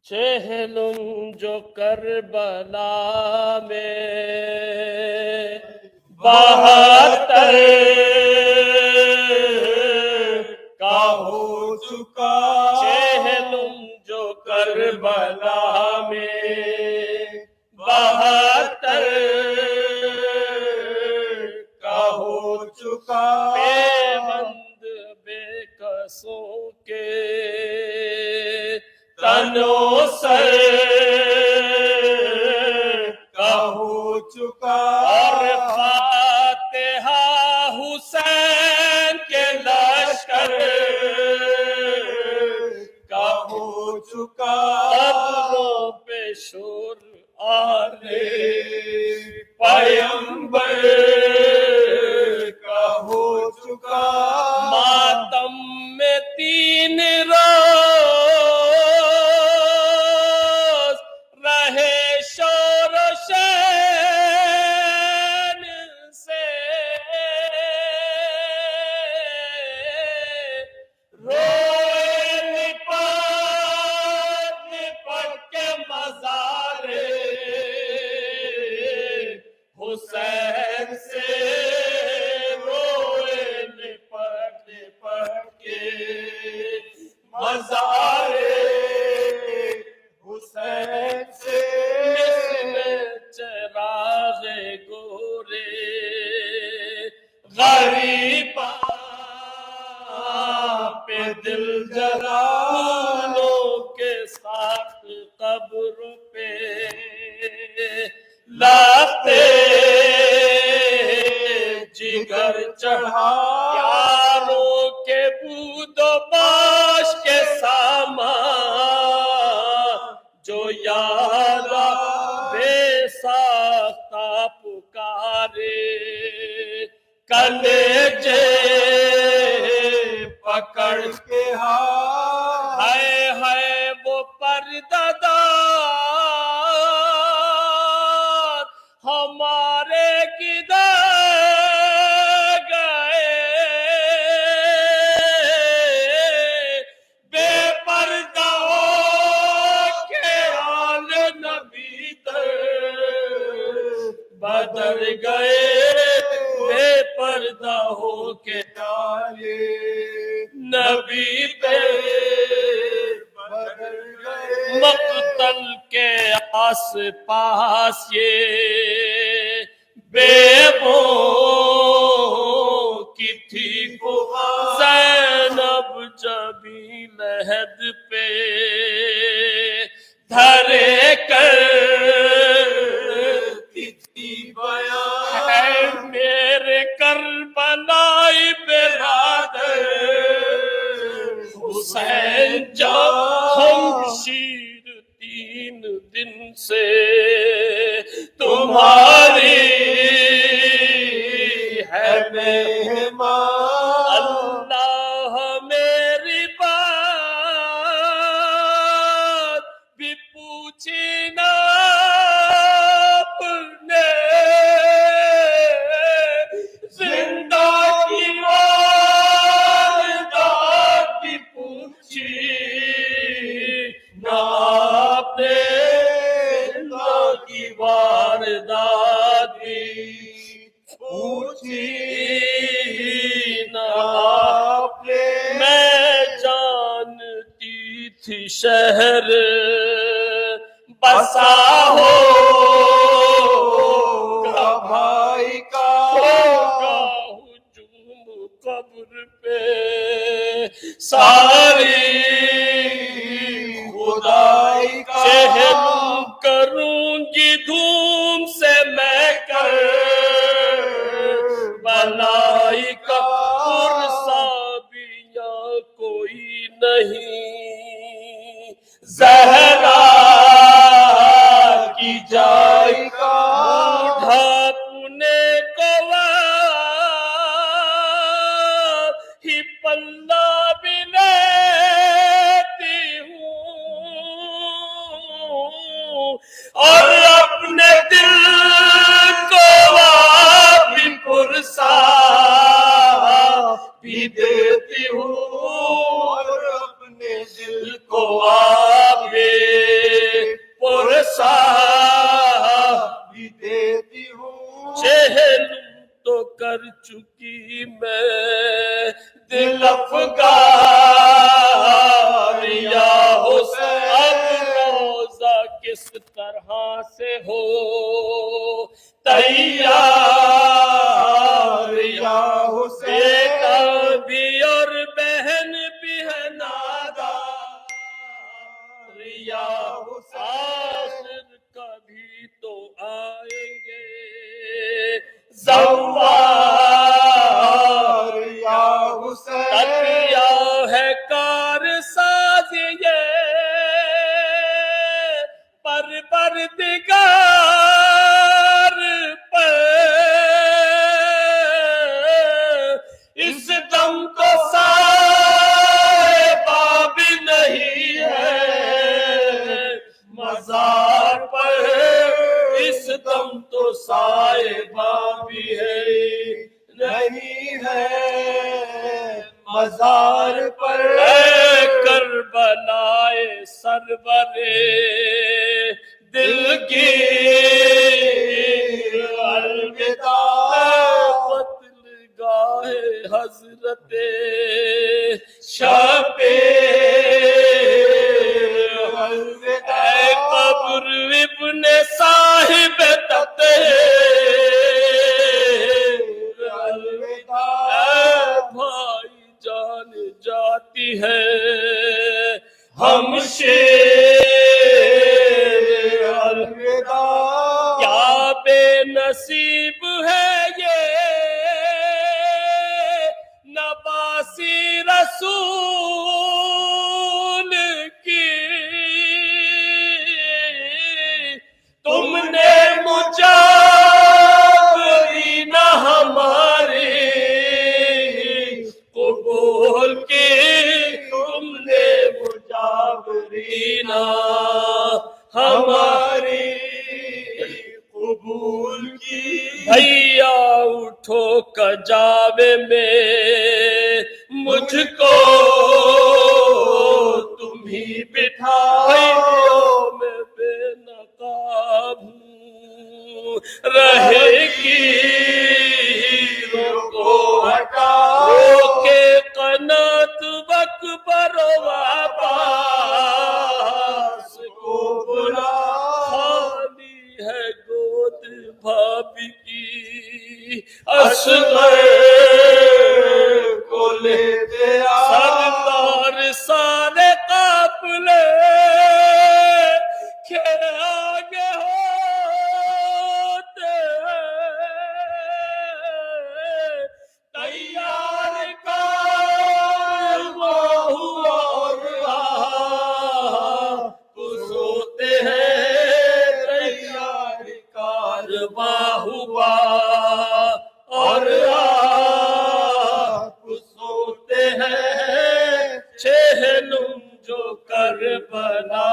چہلم جو کربلا میں 72 کا ہو چکا، چہلم جو کربلا میں 72 کا ہو چکا، پیوند بے کسوں کے تنو سر کا ہو چکا، اور فاتحہ حسین کے لشکر کا ہو چکا، قبروں پہ شور آلے پیمبر کا ہو چکا، ماتم میں 3 روز رہے شور و شین سے، روئے لپٹ کے مزار حسین سے، روئے لپٹ کے مزار حسین سے، چراغ گورے غریباں پہ دل جلا، پھولوں کے ساتھ قبر پہ لاتے جگر چڑھا، یاروں کے بود و باش کے سامان جو یارا بے ساختہ پکارے، کلیجے پکڑ کے ہائے ہائے وہ پردہ دار ہمارے کدھر گئے، بے پردہ ہو کے آل نبی در بدر گئے، بے پردہ ہو کے آل نبی در بدر گئے، مقتل کے آس پاس یہ بیووں کی تھی فغان، زینب جبین لحد پہ دھرے کرتی تھی بیان، ہے میرے کربلائی برادر حسین جب ہمشیر 3 دن سے تمہاری ہے مہمان، اللہ میری بات بھی پوچھی نہ آپ نے، زندہ کی واردات بھی پوچھی نہ آپ نے، زندہ کی واردات بھی پوچھی نہ آپ نے، میں جانتی تھی شہر بسا ہوگا بھائی کا، ہوگا ہجوم قبر پہ ساری خدائی کا، چہلم کروں گی دھوم سے میں کربلائی کا، پرسا بھی یہاں کوئی نہیں زہرا کی جائی کا، ڈھاپنے کو ہی پلہ بھی لیتی ہوں، اور اپنے دل کو بھی پرسا بھی دیتی ہوں، اور اپنے دل کو بھی دیتی ہوں، چہلم تو کر چکی میں دل افگار یا حسین، اب روزہ کس طرح سے ہو تیار یا حسین، بیٹا بھی اور بہن بھی ہے نادار یا حسین، کبھی تو آئیں گے زوار یا حسین، تکیا ہے کار ساز یہ پروردگار پر، اس دم تو صاحبہ بھی نہیں ہے مزار پر، اس دم تو صاحبہ بھی ہے نہیں ہے مزار پر، اے کربلائے سرورے دلگیر الوداع، قتل گاہ حضرت شبیر الوداع، اے قبر ابن صاحب تطہیر الوداع، اے بھائی جان جاتی ہے ہم شیر الوداع، کیا بے نصیب ہے یہ نباسی رسول کی، تم نے مجاوری نہ ہماری قبول کی، تم نے مجاوری نہ ہماری قبول کی، بھیا اٹھو کجاوے میں مجھ کو تم ہی بٹھاؤ، میں بے نقاب ہوں رہے گی کو ہٹاؤ، روکے قنات وکبر و عباس کو بلا، خالی ہے گود بھابھی کی اصغر کو لے دیا، سردار سارے قافلے کے آگے ہوتے تیار کارواں ہوا اور آپ سوتے ہیں، تیار کارواں ہوا اور آپ سوتے ہیں، چہلم جو کربلا